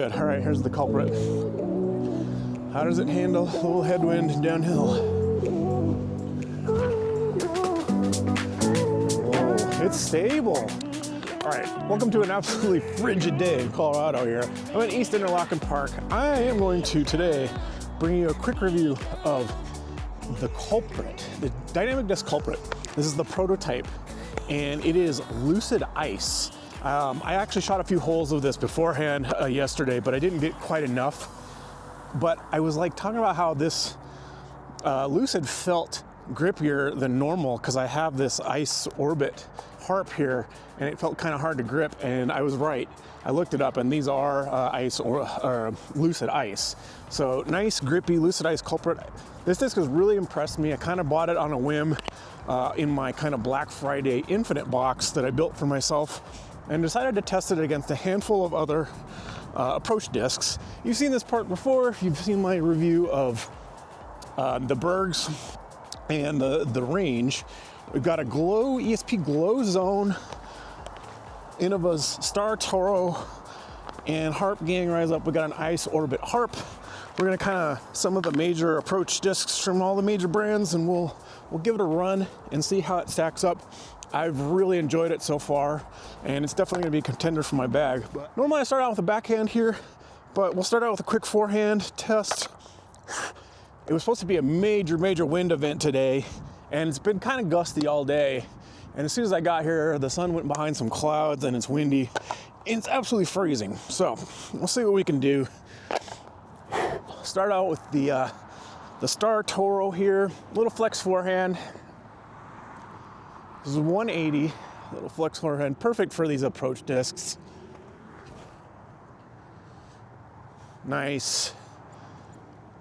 Good. All right, here's the Culprit. How does it handle a little headwind downhill? Whoa, it's stable. All right, welcome to an absolutely frigid day in Colorado here. I'm in East Interlochen Park. I am going to today bring you a quick review of the Culprit, the Dynamic Disc Culprit. This is the prototype, and it is lucid ice. I actually shot a few holes of this beforehand yesterday, but I didn't get quite enough. But I was like talking about how this lucid felt grippier than normal because I have this ice orbit Harp here, and it felt kind of hard to grip, and I was right. I looked it up, and these are ice or lucid ice. So nice, grippy, lucid ice Culprit. This disc has really impressed me. I kind of bought it on a whim in my kind of Black Friday Infinite box that I built for myself, and decided to test it against a handful of other approach discs. You've seen this part before. You've seen my review of the Bergs and the range. We've got a ESP Glow Zone, Innova's Star Toro, and Harp Gang Rise Up. We got an Ice Orbit Harp. We're gonna kind of some of the major approach discs from all the major brands, and we'll give it a run and see how it stacks up. I've really enjoyed it so far, and it's definitely gonna be a contender for my bag. But normally I start out with a backhand here, but we'll start out with a quick forehand test. It was supposed to be a major wind event today, and it's been kind of gusty all day. And as soon as I got here, the sun went behind some clouds and it's windy, and it's absolutely freezing. So we'll see what we can do. Start out with the Star Toro here, little flex forehand. This is 180, little flex forehand, perfect for these approach discs. Nice.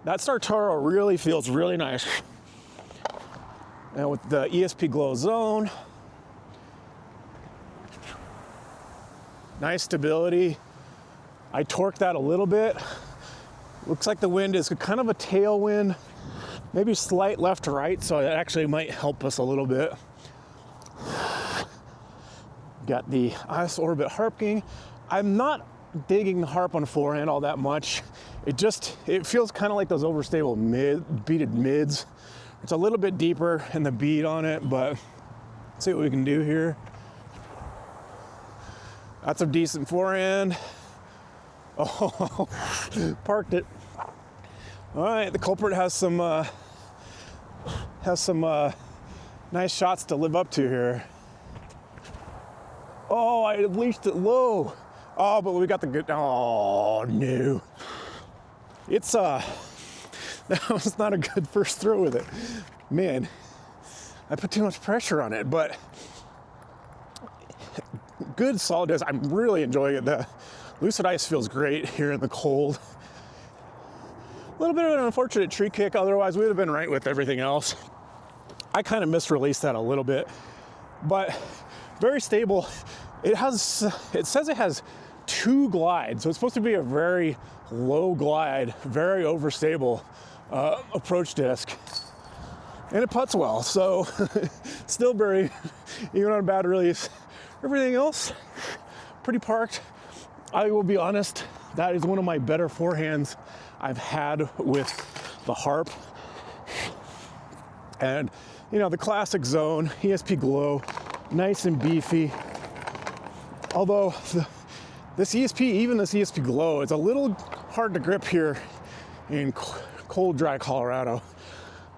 That Star Toro really feels really nice. And with the ESP Glow Zone, nice stability. I torqued that a little bit. Looks like the wind is kind of a tailwind, maybe slight left to right, so that actually might help us a little bit. Got the Ice Orbit Harp Gang. I'm not digging the Harp on forehand all that much. It feels kind of like those overstable beaded mids. It's a little bit deeper in the bead on it, but let's see what we can do here. That's a decent forehand. Oh, parked it. All right, the Culprit has some nice shots to live up to here. Oh, I leashed it low. Oh, but we got the good. Oh no, it's that was not a good first throw with it. Man, I put too much pressure on it, but good solid disc. I'm really enjoying it. The lucid ice feels great here in the cold. A little bit of an unfortunate tree kick, otherwise we would have been right with everything else. I kind of misreleased that a little bit, but very stable. It says it has 2 glides, so it's supposed to be a very low glide, very overstable approach disc, and it putts well, so still very, even on a bad release. Everything else pretty parked. I will be honest, that is one of my better forehands I've had with the Harp. And you know, the classic zone, ESP Glow, nice and beefy. Although this ESP Glow, it's a little hard to grip here in cold, dry Colorado.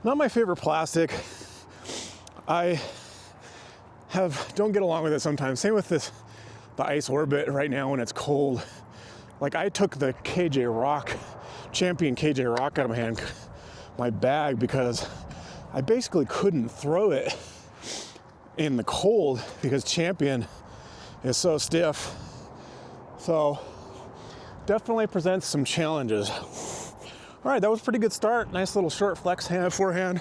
Not my favorite plastic. Don't get along with it sometimes. Same with the Ice Orbit right now when it's cold. Like I took the Champion KJ Rock out of my bag because I basically couldn't throw it in the cold because Champion is so stiff. So definitely presents some challenges. All right, that was a pretty good start. Nice little short flex forehand.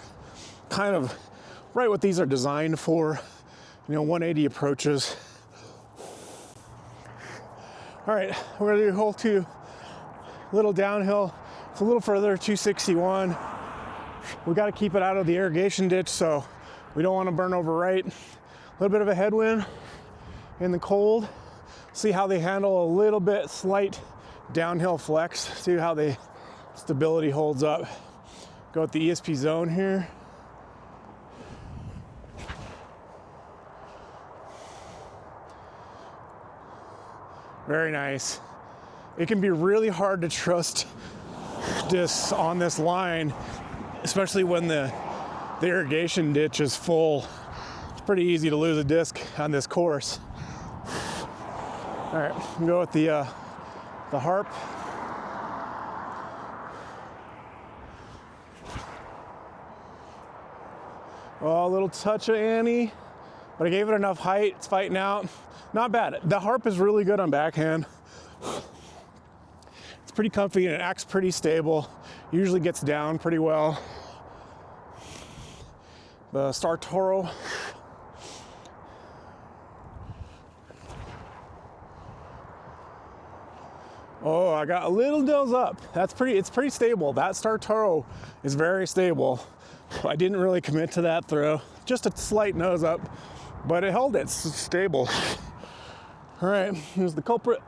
Kind of right what these are designed for. You know, 180 approaches. All right, we're gonna do hole 2. Little downhill. It's a little further, 261. We gotta keep it out of the irrigation ditch, so we don't wanna burn over right. A little bit of a headwind in the cold. See how they handle a little bit slight downhill flex, see how the stability holds up. Go with the ESP zone here. Very nice. It can be really hard to trust discs on this line, especially when the irrigation ditch is full. It's pretty easy to lose a disc on this course. All right, we'll go with the Harp. Oh, a little touch of Annie, but I gave it enough height. It's fighting out. Not bad. The Harp is really good on backhand. It's pretty comfy and it acts pretty stable. Usually gets down pretty well. The Toro. Oh, I got a little nose up. It's pretty stable. That Toro is very stable. I didn't really commit to that throw. Just a slight nose up, but it held it. It's stable. All right, here's the Culprit.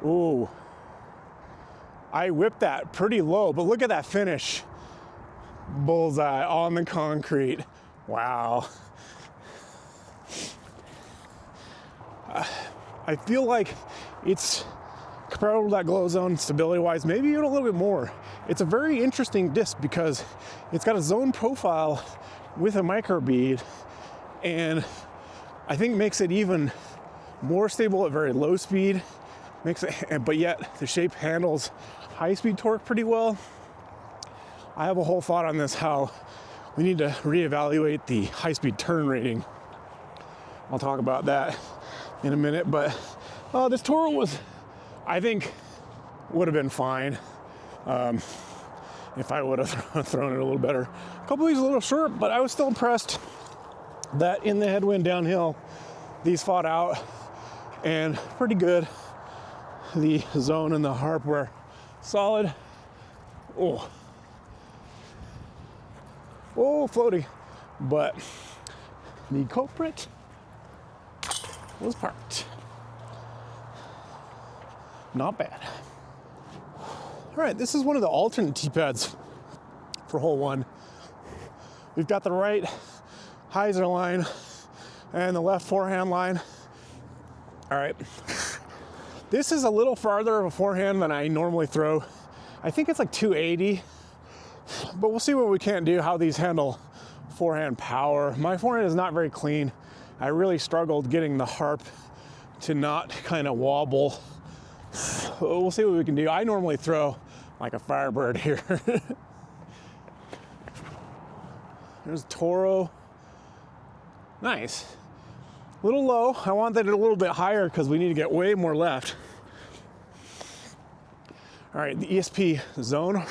Ooh, I whipped that pretty low, but look at that finish. Bullseye on the concrete. Wow. I feel like it's comparable to that glow zone stability-wise, maybe even a little bit more. It's a very interesting disc because it's got a zone profile with a micro bead, and I think makes it even more stable at very low speed. But yet the shape handles high-speed torque pretty well. I have a whole thought on this, how we need to reevaluate the high-speed turn rating. I'll talk about that in a minute, but this Toro was, I think, would have been fine if I would have thrown it a little better. A couple of these a little short, but I was still impressed that in the headwind downhill, these fought out and pretty good. The zone and the Harp were solid. Oh, floaty, but the Culprit was parked. Not bad. All right, this is one of the alternate T-pads for hole one. We've got the right Hyzer line and the left forehand line. All right. This is a little farther of a forehand than I normally throw. I think it's like 280, but we'll see what we can do, how these handle forehand power. My forehand is not very clean. I really struggled getting the Harp to not kind of wobble. We'll see what we can do. I normally throw like a Firebird here. There's Toro. Nice. A little low. I want that a little bit higher because we need to get way more left. All right, the ESP zone.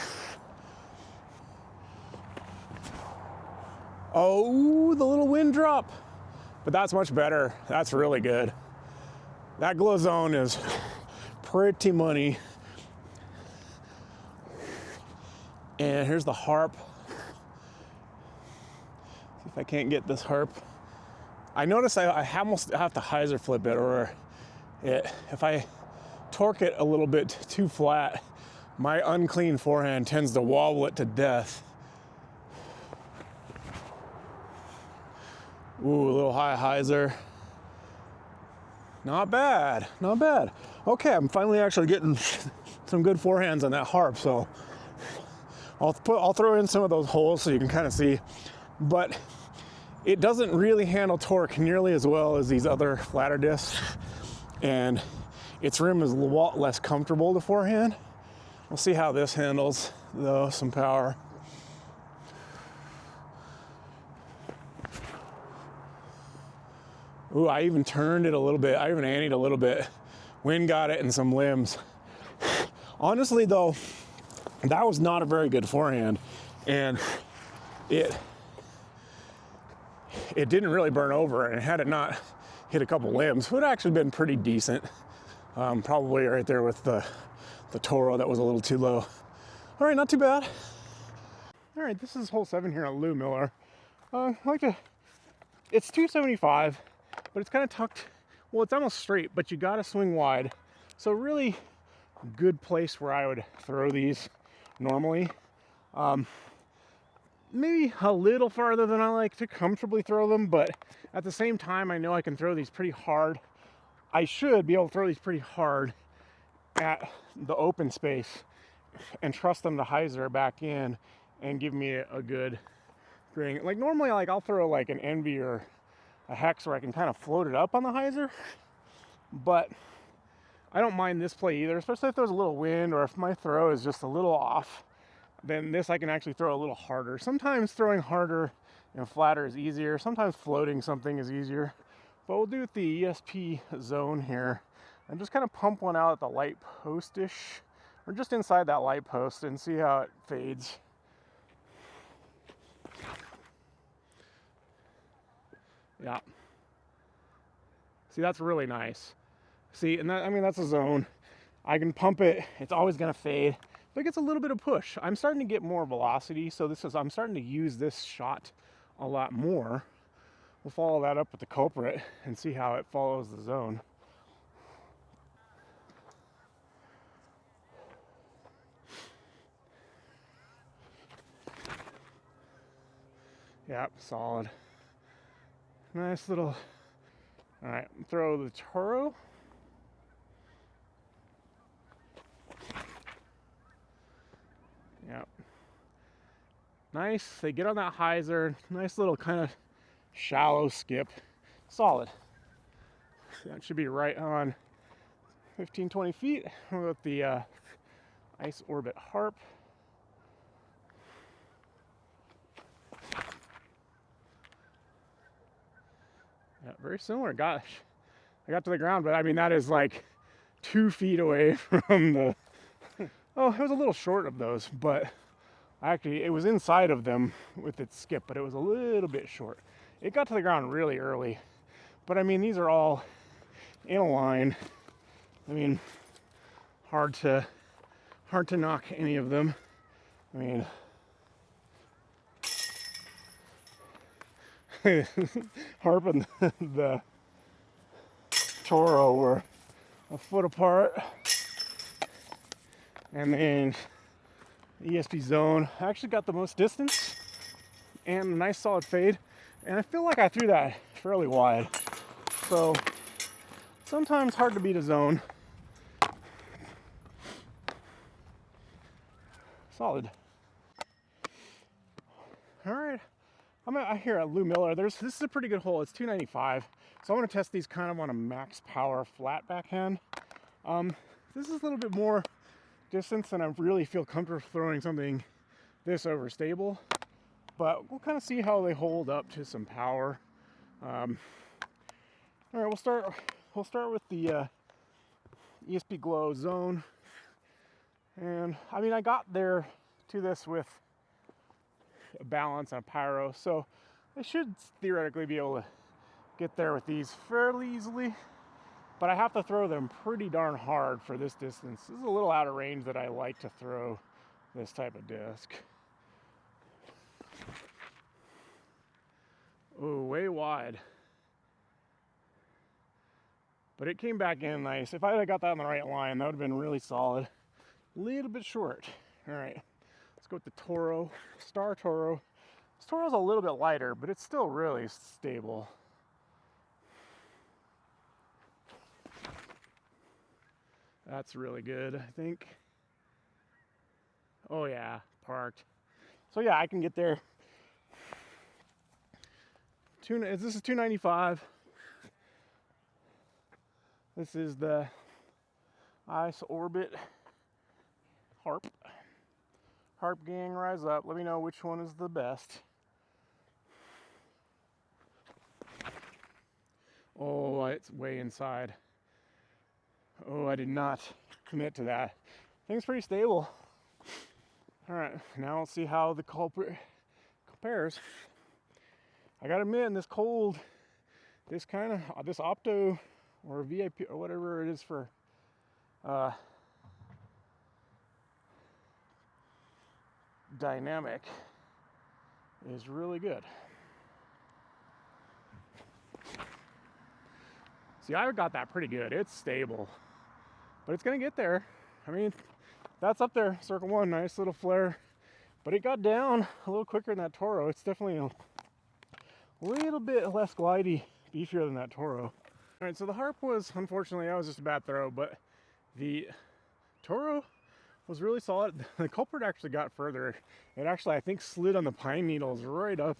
Oh, the little wind drop. But that's much better. That's really good. That glow zone is pretty money. And here's the Harp. See if I can't get this Harp. I notice I almost have to Hyzer flip it, or if I torque it a little bit too flat, my unclean forehand tends to wobble it to death. Ooh, a little high Hyzer. Not bad, not bad. Okay, I'm finally actually getting some good forehands on that Harp, so I'll throw in some of those holes so you can kind of see. But it doesn't really handle torque nearly as well as these other flatter discs, and its rim is a lot less comfortable to forehand. We'll see how this handles, though, some power. Ooh, I even turned it a little bit. I even annied a little bit. Wind got it in some limbs. Honestly, though, that was not a very good forehand, and it didn't really burn over, and had it not hit a couple limbs, it would have actually been pretty decent. Probably right there with the Toro that was a little too low. All right, not too bad. All right, this is hole 7 here on Lou Miller. I'd like to It's 275, but it's kind of tucked. Well, it's almost straight, but you got to swing wide. So really good place where I would throw these normally. Maybe a little farther than I like to comfortably throw them, but at the same time, I know I can throw these pretty hard. I should be able to throw these pretty hard at the open space and trust them to Hyzer back in and give me a good green. Like normally, like I'll throw like an Envy or a Hex where I can kind of float it up on the Hyzer, but I don't mind this play either, especially if there's a little wind or if my throw is just a little off. Then this I can actually throw a little harder. Sometimes throwing harder and flatter is easier. Sometimes floating something is easier. But we'll do with the ESP zone here and just kind of pump one out at the light post-ish, or just inside that light post, and see how it fades. Yeah. See, that's really nice. See, and that, I mean, that's a zone. I can pump it. It's always going to fade. But it gets a little bit of push. I'm starting to get more velocity, so I'm starting to use this shot a lot more. We'll follow that up with the Culprit and see how it follows the zone. Yep, solid. Nice little. All right, throw the Toro. Yep. Nice. They get on that Hyzer. Nice little kind of shallow skip. Solid. That should be right on 15, 20 feet. We'll go with the Ice Orbit Harp. Yeah, very similar. Gosh, I got to the ground, but I mean, that is like 2 feet away from the. Oh, it was a little short of those, but actually, it was inside of them with its skip, but it was a little bit short. It got to the ground really early, but I mean, these are all in a line. I mean, hard to knock any of them. I mean, Harp and the Toro were a foot apart, and then the ESP zone actually got the most distance and a nice solid fade, and I feel like I threw that fairly wide, so sometimes hard to beat a zone. Solid. All right, I'm out here at Lou Miller. This is a pretty good hole. It's 295, so I want to test these kind of on a max power flat backhand. This is a little bit more distance than I really feel comfortable throwing something this overstable, but we'll kind of see how they hold up to some power. All right, we'll start with the ESP Glow zone, and I mean, I got there to this with a balance and a pyro, so I should theoretically be able to get there with these fairly easily, but I have to throw them pretty darn hard for this distance. This is a little out of range that I like to throw this type of disc. Oh, way wide. But it came back in nice. If I had got that on the right line, that would have been really solid. A little bit short. All right, let's go with the Toro, Star Toro. This Toro's a little bit lighter, but it's still really stable. That's really good, I think. Oh yeah, parked. So yeah, I can get there. This is 295. This is the Ice Orbit Harp. Harp gang, rise up. Let me know which one is the best. Oh, it's way inside. Oh, I did not commit to that. Thing's pretty stable. All right, now let's see how the Culprit compares. I gotta admit, in this cold, this Opto or VIP or whatever it is for dynamic is really good. See, I got that pretty good. It's stable, but it's gonna get there. I mean, that's up there, circle one, nice little flare, but it got down a little quicker than that Toro. It's definitely a little bit less glidey, beefier than that Toro. All right, so the Harp was, unfortunately, that was just a bad throw, but the Toro was really solid. The Culprit actually got further. It actually, I think, slid on the pine needles right up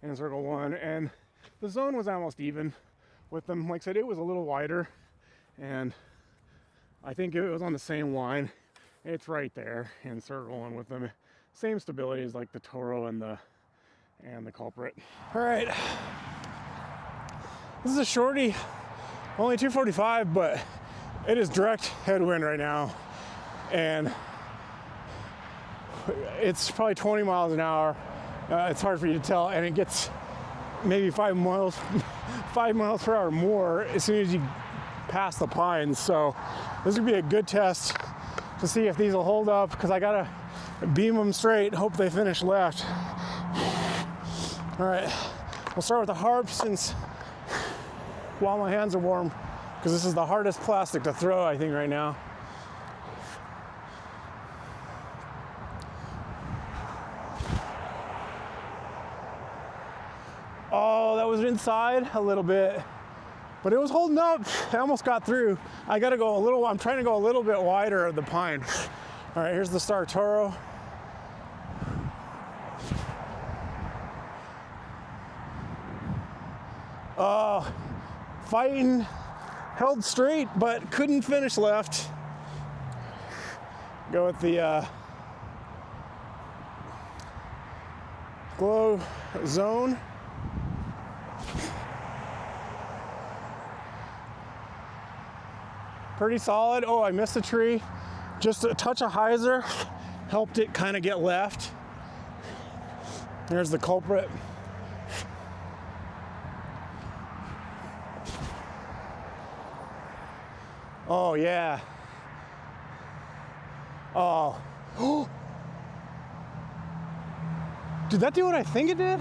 in circle one, and the zone was almost even with them. Like I said, it was a little wider, and I think it was on the same line. It's right there in circle one with them. Same stability as like the Toro and the Culprit. All right, this is a shorty, only 245, but it is direct headwind right now, and it's probably 20 miles an hour. It's hard for you to tell, and it gets maybe 5 miles per hour more as soon as you pass the pines. So this would be a good test to see if these will hold up, because I gotta beam them straight, hope they finish left. All right, we'll start with the Harp since while my hands are warm, because this is the hardest plastic to throw, I think, right now. Oh, that was inside a little bit, but it was holding up. I almost got through. I gotta go a little, I'm trying to go a little bit wider of the pine. All right, here's the Star Toro. Fighting, held straight, but couldn't finish left. Go with the glow zone. Pretty solid. Oh, I missed a tree. Just a touch of Hyzer helped it kind of get left. There's the Culprit. Oh, yeah. Oh. Did that do what I think it did?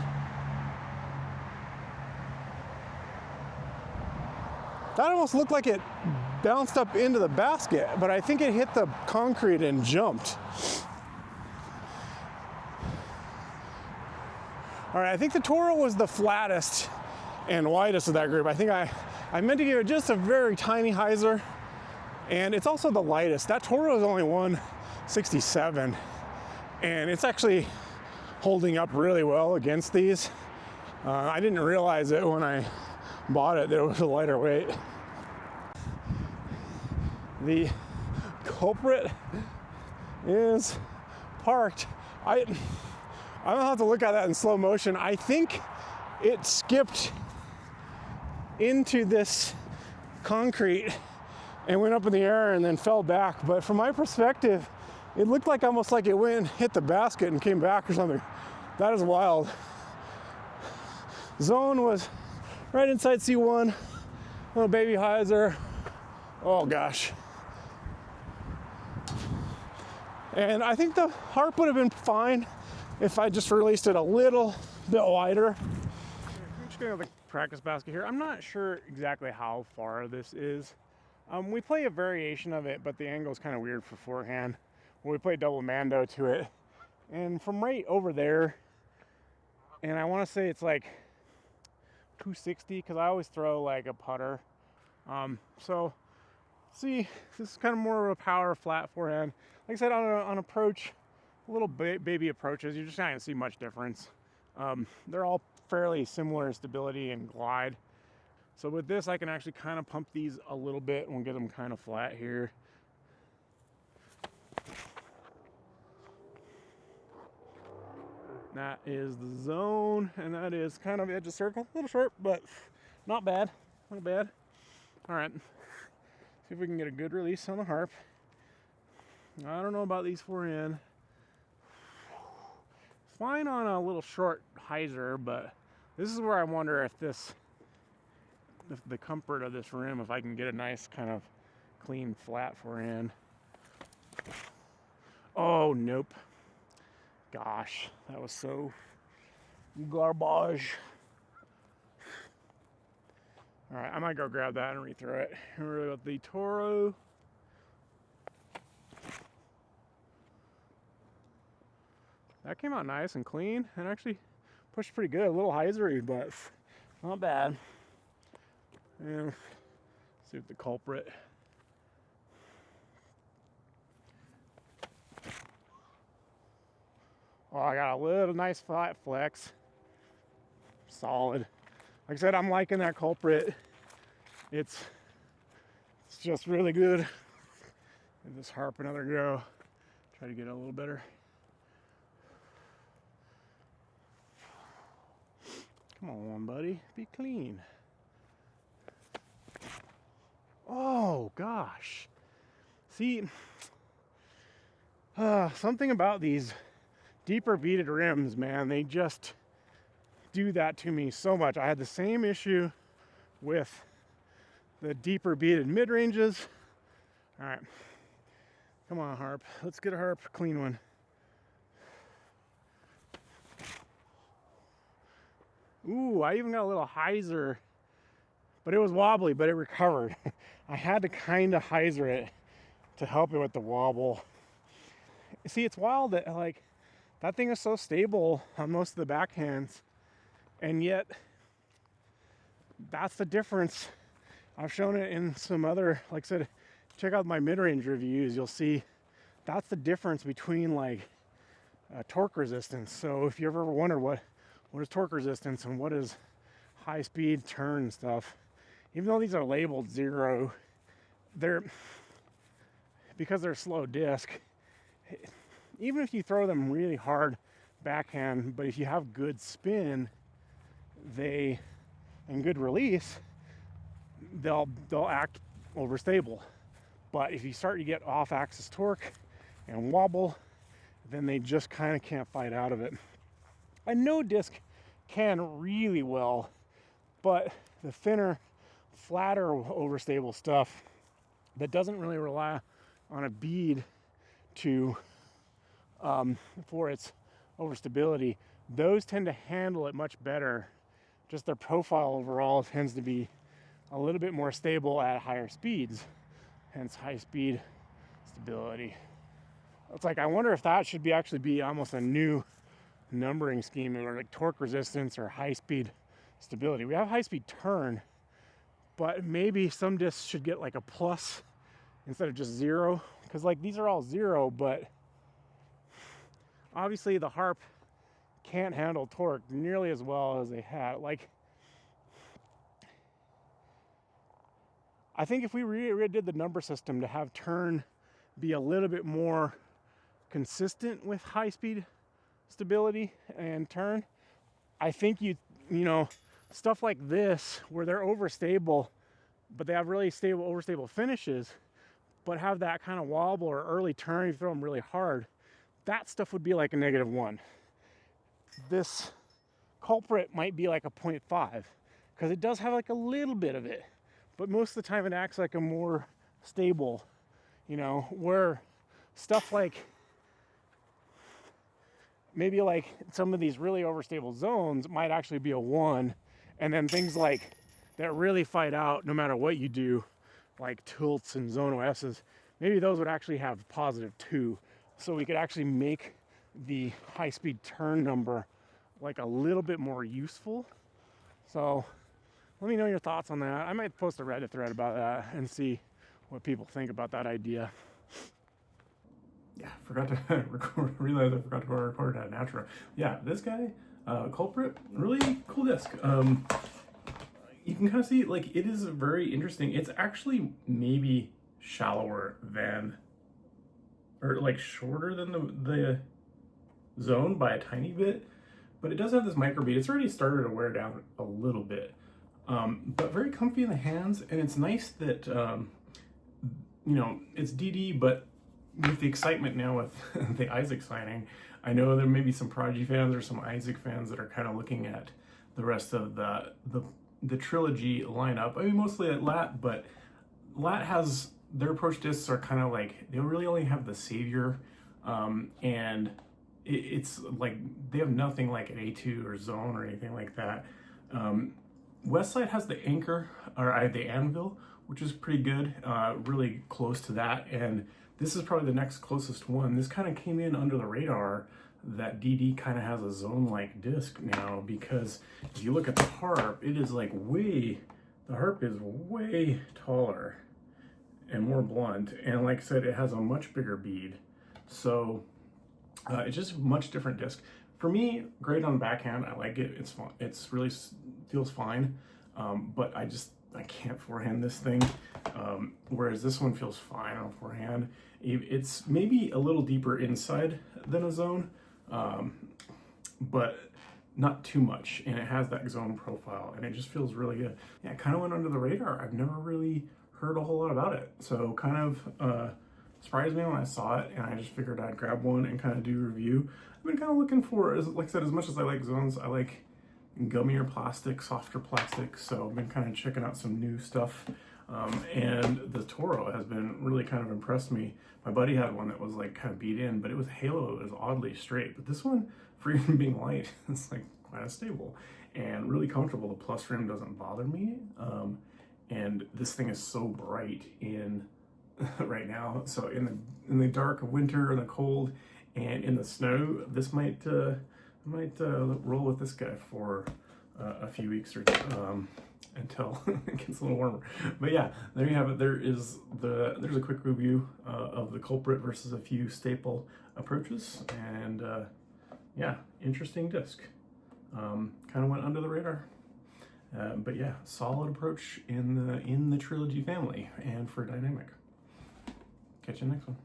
That almost looked like it bounced up into the basket, but I think it hit the concrete and jumped. All right, I think the Toro was the flattest and widest of that group. I think I meant to give it just a very tiny Hyzer, and it's also the lightest. That Toro is only 167, and it's actually holding up really well against these. I didn't realize it when I bought it that it was a lighter weight. The Culprit is parked. I don't have to look at that in slow motion. I think it skipped into this concrete and went up in the air and then fell back. But from my perspective, it looked like almost like it went and hit the basket and came back or something. That is wild. Zone was right inside C1. Little baby Hyzer. Oh gosh. And I think the Harp would have been fine if I just released it a little bit wider. I'm just gonna have a practice basket here. I'm not sure exactly how far this is. We play a variation of it, but the angle is kind of weird for forehand. We play double mando to it. And from right over there, and I want to say it's like 260, because I always throw like a putter. So see, this is kind of more of a power flat forehand. Like I said, on approach, little baby approaches, you're just not gonna see much difference. They're all fairly similar in stability and glide. So with this, I can actually kind of pump these a little bit and we'll get them kind of flat here. That is the zone, and that is kind of edge of circle. A little short, but not bad, not bad. All right, see if we can get a good release on the Harp. I don't know about these forehand. Fine on a little short Hyzer, but this is where I wonder if the comfort of this rim, if I can get a nice kind of clean flat forehand. Oh, nope. Gosh, that was so garbage. All right, I might go grab that and rethrow it. And we're with the Toro. That came out nice and clean and actually pushed pretty good. A little Hyzer-y, but not bad. And see if the Culprit. Oh, I got a little nice flat flex. Solid. Like I said, I'm liking that Culprit. It's just really good. Give this Harp another go. Try to get it a little better. Come on, buddy. Be clean. Oh, gosh. See, something about these deeper beaded rims, man, they just do that to me so much. I had the same issue with the deeper beaded mid-ranges. All right. Come on, Harp. Let's get a Harp clean one. Ooh, I even got a little Hyzer, but it was wobbly, but it recovered. I had to kind of Hyzer it to help it with the wobble. See, it's wild that like that thing is so stable on most of the backhands, and yet that's the difference. I've shown it in some other, like I said, check out my mid-range reviews. You'll see that's the difference between like torque resistance. So if you ever wonder what is torque resistance and what is high speed turn stuff, even though these are labeled 0, they're, because they're slow disc, even if you throw them really hard backhand, but if you have good spin, and good release, they'll act overstable. But if you start to get off axis torque and wobble, then they just kind of can't fight out of it. A no disc can really well, but the thinner, flatter, overstable stuff that doesn't really rely on a bead to for its overstability, those tend to handle it much better. Just their profile overall tends to be a little bit more stable at higher speeds, hence high speed stability. It's like, I wonder if that should be actually be almost a new numbering scheme, or like torque resistance or high speed stability. We have high speed turn, but maybe some discs should get like a plus instead of just 0, because like these are all 0, but obviously the Harp can't handle torque nearly as well as they had. Like, I think if we redid the number system to have turn be a little bit more consistent with high speed stability and turn, I think you know, stuff like this where they're overstable, but they have really stable, overstable finishes, but have that kind of wobble or early turn, you throw them really hard, that stuff would be like a -1. This Culprit might be like a 0.5 because it does have like a little bit of it, but most of the time it acts like a more stable, you know, where stuff like maybe like some of these really overstable zones might actually be a 1, and then things like that really fight out no matter what you do, like tilts and zone OSs, maybe those would actually have +2. So we could actually make the high speed turn number like a little bit more useful. So let me know your thoughts on that. I might post a Reddit thread about that and see what people think about that idea. Yeah, forgot to realize I forgot to record that Natra. Yeah, this guy, Culprit, really cool disc. You can kind of see, like, it is very interesting. It's actually maybe shallower than, or like shorter than the zone by a tiny bit, but it does have this microbead. It's already started to wear down a little bit, but very comfy in the hands. And it's nice that, you know, it's DD, but with the excitement now with the Isaac signing, I know there may be some Prodigy fans or some Isaac fans that are kind of looking at the rest of the trilogy lineup. I mean, mostly at Lat, but Lat has, their approach discs are kind of like, they really only have the Savior, and it's like they have nothing like an A2 or Zone or anything like that. Westside has the anchor, or the anvil, which is pretty good, really close to that. And this is probably the next closest one. This kind of came in under the radar that DD kind of has a zone-like disc now, because if you look at the Harp, it is like the Harp is way taller and more blunt. And like I said, it has a much bigger bead. So it's just a much different disc. For me, great on backhand. I like it. It's fun. It's really feels fine. But I can't forehand this thing. Whereas this one feels fine on forehand. It's maybe a little deeper inside than a zone, but not too much. And it has that zone profile, and it just feels really good. Yeah, it kind of went under the radar. I've never really heard a whole lot about it. So kind of surprised me when I saw it, and I just figured I'd grab one and kind of do a review. I've been kind of looking for, like I said, as much as I like zones, I like gummier plastic, softer plastic. So I've been kind of checking out some new stuff. And the Toro has been really kind of impressed me. My buddy had one that was like kind of beat in, but it was halo, it was oddly straight. But this one, for even being light, it's like quite stable and really comfortable. The plus rim doesn't bother me. And this thing is so bright in right now. So in the dark of winter and the cold and in the snow, this might roll with this guy for a few weeks or until it gets a little warmer. But yeah, there you have it. There's a quick review of the Culprit versus a few staple approaches, and yeah, interesting disc. Kind of went under the radar. But yeah, solid approach in the Trilogy family and for dynamic. Catch you next one.